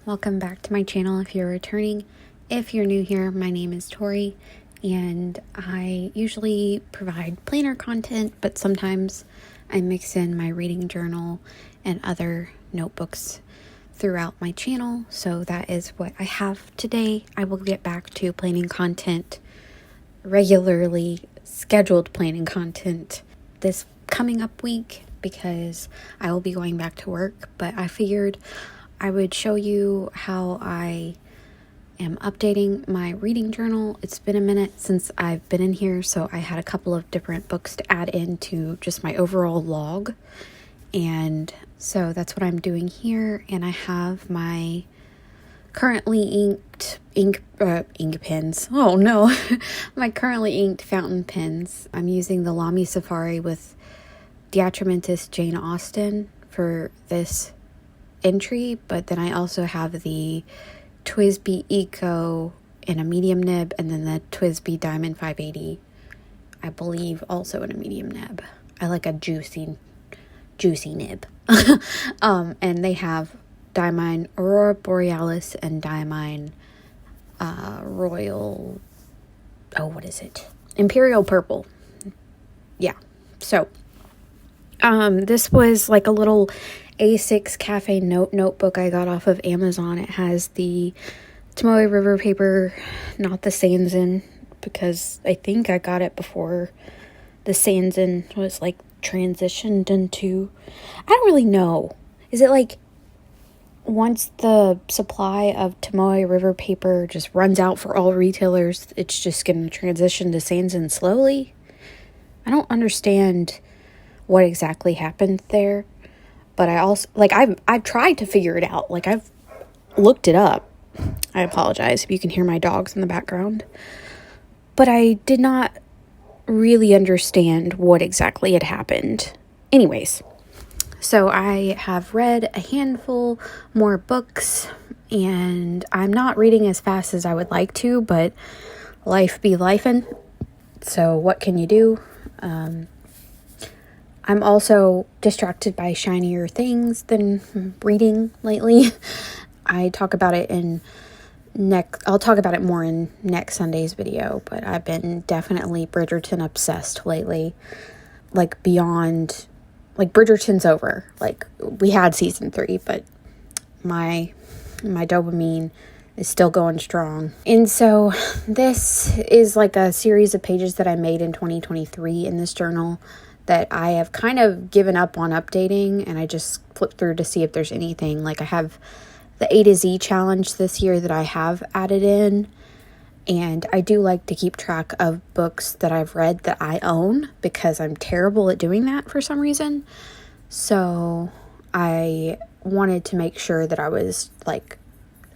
welcome back to my channel if you're returning. If you're new here, my name is Tori, and I usually provide planner content, but sometimes I mix in my reading journal and other notebooks throughout my channel, so that is what I have today. I will get back to planning content, regularly scheduled planning content this coming up week because I will be going back to work, but I figured I would show you how I am updating my reading journal. It's been a minute since I've been in here, so I had a couple of different books to add into just my overall log, and so that's what I'm doing here. And I have my currently ink pens. Oh no, my currently inked fountain pens. I'm using the Lamy Safari with Diatramentis Jane Austen for this entry, but then I also have the TWSBI Eco in a medium nib, and then the TWSBI Diamond 580, I believe, also in a medium nib. I like a juicy nib. And they have Diamine Aurora Borealis and Diamine Royal, Imperial Purple. Yeah, so this was like a little A6 cafe notebook I got off of Amazon. It has the Tomoe River paper, not the Sanzen, because I think I got it before the Sanzen was like transitioned into, I don't really know. Is it like once the supply of Tomoe River paper just runs out for all retailers, it's just going to transition to Sanzen slowly? I don't understand what exactly happened there. But I also, I've tried to figure it out. I've looked it up. I apologize if you can hear my dogs in the background. But I did not really understand what exactly had happened. Anyways, so I have read a handful more books, and I'm not reading as fast as I would like to, but life be lifin'. So what can you do? I'm also distracted by shinier things than reading lately. I'll talk about it more in next Sunday's video, but I've been definitely Bridgerton obsessed lately. Bridgerton's over. We had season 3, but my dopamine is still going strong. And so this is like a series of pages that I made in 2023 in this journal that I have kind of given up on updating, and I just flipped through to see if there's anything. I have the A to Z challenge this year that I have added in, and I do like to keep track of books that I've read that I own, because I'm terrible at doing that for some reason. So I wanted to make sure that I was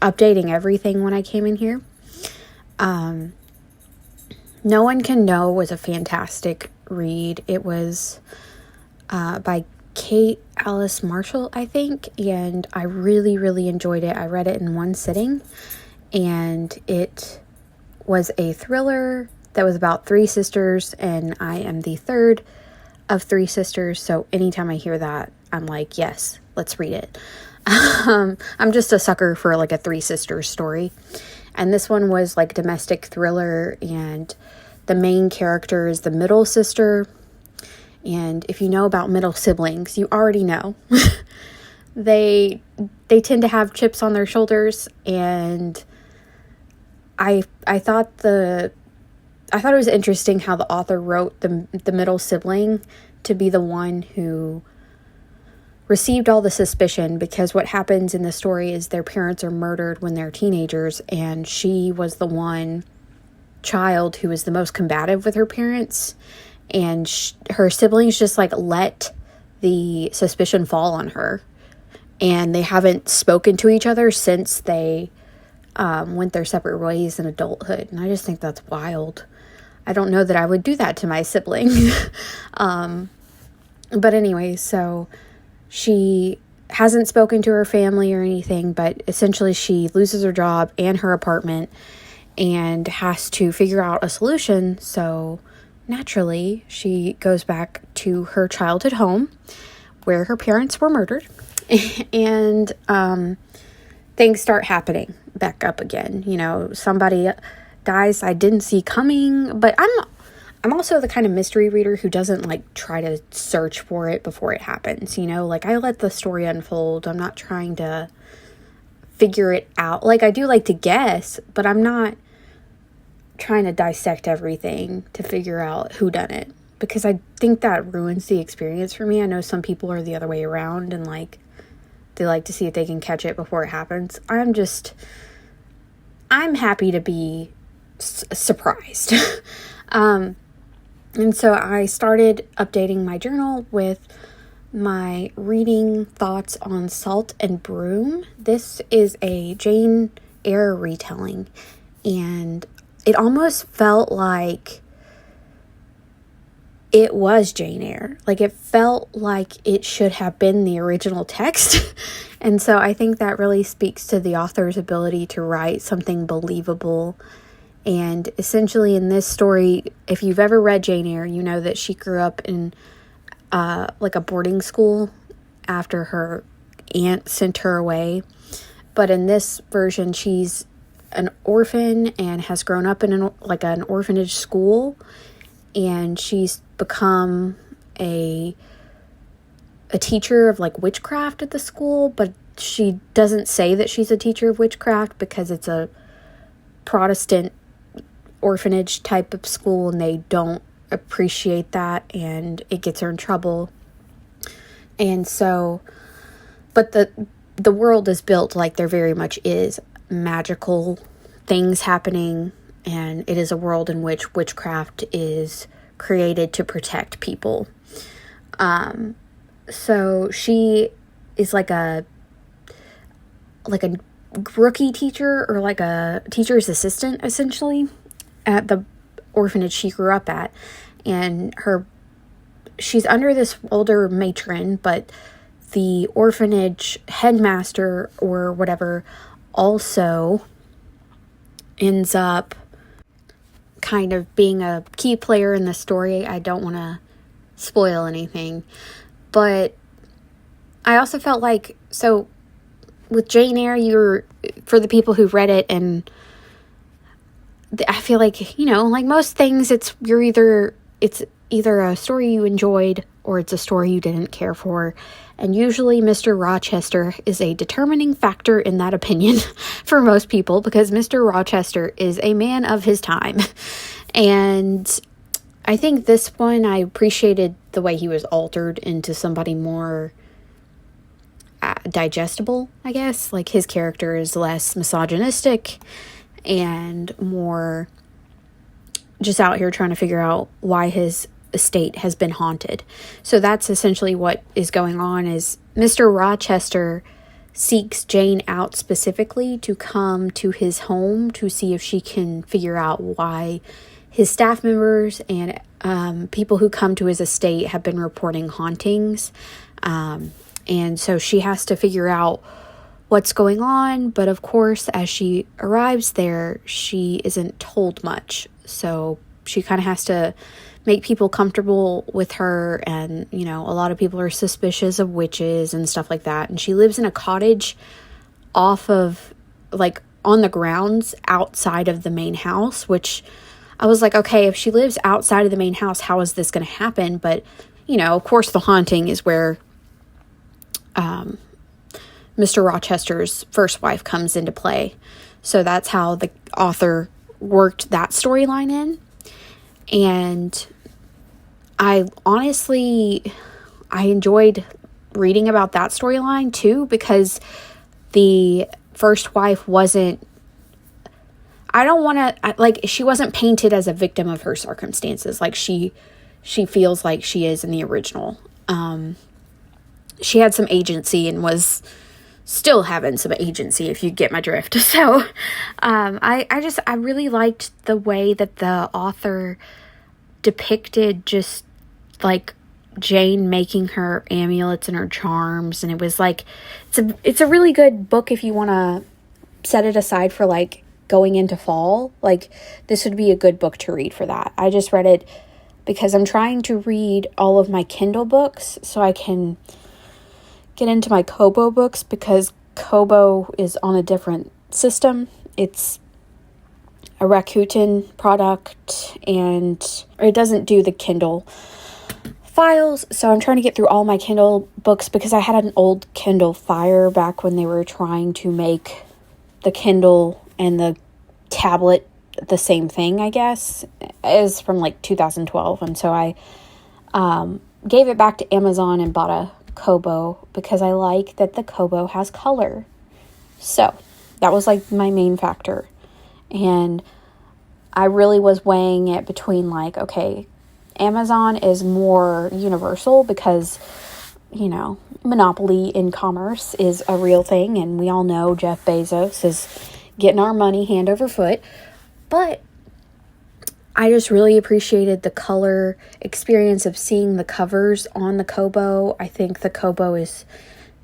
updating everything when I came in here. No One Can Know was a fantastic read. It was by Kate Alice Marshall, I think, and I really, really enjoyed it. I read it in one sitting, and it was a thriller that was about 3 sisters, and I am the third of 3 sisters, so anytime I hear that, I'm like, yes, let's read it. I'm just a sucker for a 3 sisters story, and this one was domestic thriller, and the main character is the middle sister. And if you know about middle siblings, you already know. They tend to have chips on their shoulders, and I thought it was interesting how the author wrote the middle sibling to be the one who received all the suspicion, because what happens in the story is their parents are murdered when they're teenagers, and she was the one child who was the most combative with her parents, and her siblings just let the suspicion fall on her, and they haven't spoken to each other since they went their separate ways in adulthood. And I just think that's wild. I don't know that I would do that to my sibling. But anyway, so she hasn't spoken to her family or anything, but essentially she loses her job and her apartment and has to figure out a solution. So naturally, she goes back to her childhood home where her parents were murdered. And things start happening back up again. Somebody dies I didn't see coming, but I'm also the kind of mystery reader who doesn't try to search for it before it happens. I let the story unfold. I'm not trying to figure it out. I do like to guess, but I'm not trying to dissect everything to figure out who done it, because I think that ruins the experience for me. I know some people are the other way around and they like to see if they can catch it before it happens. I'm happy to be surprised. And so I started updating my journal with my reading thoughts on Salt and Broom. This is a Jane Eyre retelling, and it almost felt like it was Jane Eyre. It felt like it should have been the original text. And so I think that really speaks to the author's ability to write something believable. And essentially in this story, if you've ever read Jane Eyre, you know that she grew up in a boarding school after her aunt sent her away. But in this version, she's an orphan and has grown up in an orphanage school, and she's become a teacher of witchcraft at the school, but she doesn't say that she's a teacher of witchcraft because it's a Protestant orphanage type of school and they don't appreciate that, and it gets her in trouble. And so, but the world is built like there very much is magical things happening, and it is a world in which witchcraft is created to protect people. So she is like a rookie teacher, or a teacher's assistant essentially at the orphanage she grew up at, and she's under this older matron, but the orphanage headmaster or whatever also ends up kind of being a key player in the story. I don't want to spoil anything, but I also felt so with Jane Eyre, for the people who read it, and I feel like most things, it's either a story you enjoyed or it's a story you didn't care for. And usually Mr. Rochester is a determining factor in that opinion for most people, because Mr. Rochester is a man of his time. And I think this one, I appreciated the way he was altered into somebody more digestible, I guess. His character is less misogynistic and more just out here trying to figure out why his estate has been haunted. So that's essentially what is going on, is Mr. Rochester seeks Jane out specifically to come to his home to see if she can figure out why his staff members and people who come to his estate have been reporting hauntings. And so she has to figure out what's going on, but of course, as she arrives there, she isn't told much. So she kind of has to make people comfortable with her, and, a lot of people are suspicious of witches and stuff like that. And she lives in a cottage off of, on the grounds outside of the main house, which I was like, okay, if she lives outside of the main house, how is this going to happen? But, of course, the haunting is where Mr. Rochester's first wife comes into play. So that's how the author worked that storyline in. And I enjoyed reading about that storyline too, because the first wife wasn't, she wasn't painted as a victim of her circumstances like she feels like she is in the original. She had some agency and was still having some agency, if you get my drift. So I really liked the way that the author depicted just Jane making her amulets and her charms, and it was it's a really good book if you want to set it aside for going into fall. This would be a good book to read for that. I just read it because I'm trying to read all of my Kindle books so I can get into my Kobo books, because Kobo is on a different system. It's a Rakuten product, and it doesn't do the Kindle files. So I'm trying to get through all my Kindle books because I had an old Kindle Fire back when they were trying to make the Kindle and the tablet the same thing, I guess. Is from like 2012. And so I gave it back to Amazon and bought a Kobo because I like that the Kobo has color. So that was like my main factor. And I really was weighing it between like, okay, Amazon is more universal because, you know, monopoly in commerce is a real thing. And we all know Jeff Bezos is getting our money hand over foot. But I just really appreciated the color experience of seeing the covers on the Kobo. I think the Kobo is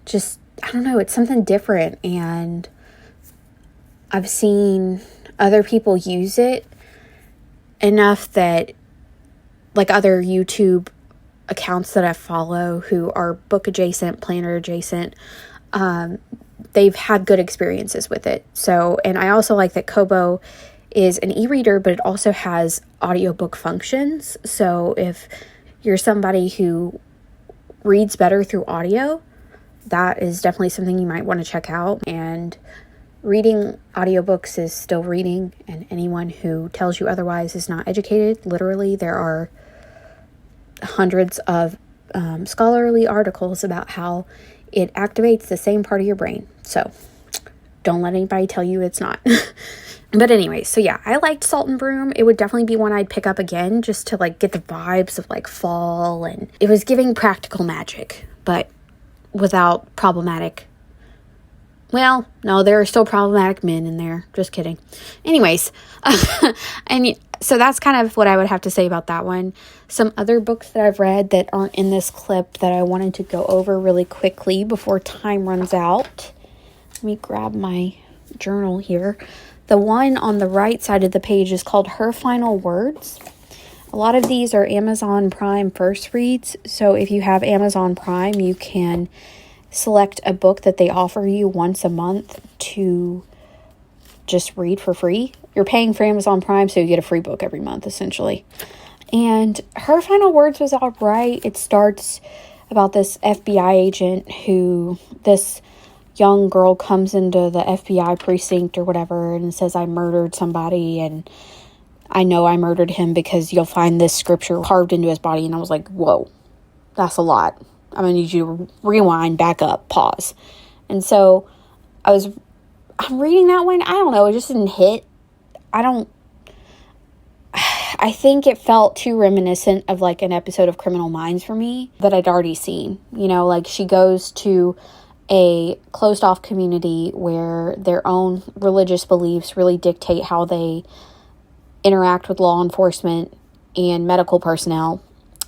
just, I don't know, it's something different. And I've seen other people use it enough that, like other YouTube accounts that I follow who are book adjacent, planner adjacent, they've had good experiences with it. So, and I also like that Kobo is an e-reader, but it also has audiobook functions. So if you're somebody who reads better through audio, that is definitely something you might want to check out. And reading audiobooks is still reading, and anyone who tells you otherwise is not educated. Literally, there are hundreds of scholarly articles about how it activates the same part of your brain. So don't let anybody tell you it's not. But anyway, so yeah, I liked Salt and Broom. It would definitely be one I'd pick up again just to like get the vibes of like fall, and it was giving practical magic, but without problematic. Well, no, there are still problematic men in there. Just kidding. Anyways, and so that's kind of what I would have to say about that one. Some other books that I've read that aren't in this clip that I wanted to go over really quickly before time runs out. Let me grab my journal here. The one on the right side of the page is called Her Final Words. A lot of these are Amazon Prime first reads. So if you have Amazon Prime, you can select a book that they offer you once a month to just read for free. You're paying for Amazon Prime, so you get a free book every month, essentially. And Her Final Words was all right. It starts about this FBI agent who, this young girl comes into the FBI precinct or whatever and says, I murdered somebody, and I know I murdered him because you'll find this scripture carved into his body. And I was like, whoa, that's a lot. I'm going to need you to rewind, back up, pause. And so I'm reading that one. I don't know. It just didn't hit. I think it felt too reminiscent of like an episode of Criminal Minds for me that I'd already seen. You know, like she goes to a closed off community where their own religious beliefs really dictate how they interact with law enforcement and medical personnel.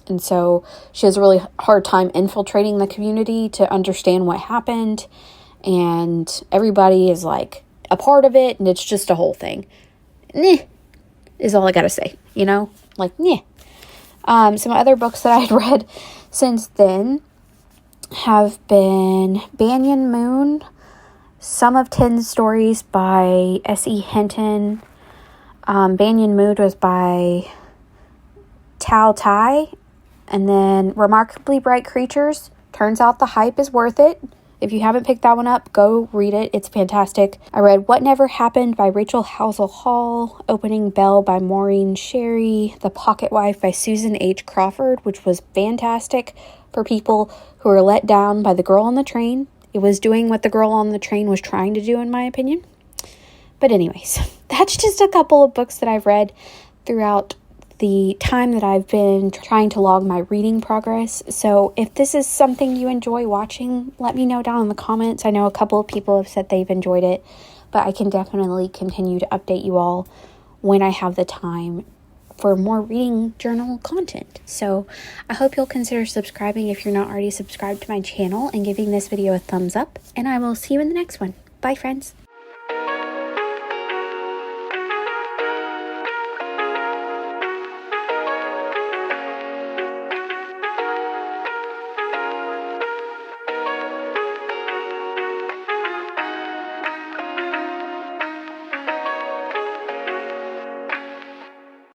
And so she has a really hard time infiltrating the community to understand what happened. And everybody is like a part of it. And it's just a whole thing. Neh, is all I got to say, you know, like, neh. Some other books that I'd read since then have been Banyan Moon, Some of 10 Stories by S.E. Hinton. Banyan Moon was by Thao. And then Remarkably Bright Creatures. Turns out the hype is worth it. If you haven't picked that one up, go read it. It's fantastic. I read What Never Happened by Rachel Howzell Hall, Opening Bell by Maureen Sherry, The Pocket Wife by Susan H. Crawford, which was fantastic for people who are let down by the girl on the train. It was doing what the girl on the train was trying to do, in my opinion. But anyways, that's just a couple of books that I've read throughout the time that I've been trying to log my reading progress. So if this is something you enjoy watching, let me know down in the comments. I know a couple of people have said they've enjoyed it, but I can definitely continue to update you all when I have the time for more reading journal content. So I hope you'll consider subscribing if you're not already subscribed to my channel, and giving this video a thumbs up, and I will see you in the next one. Bye, friends.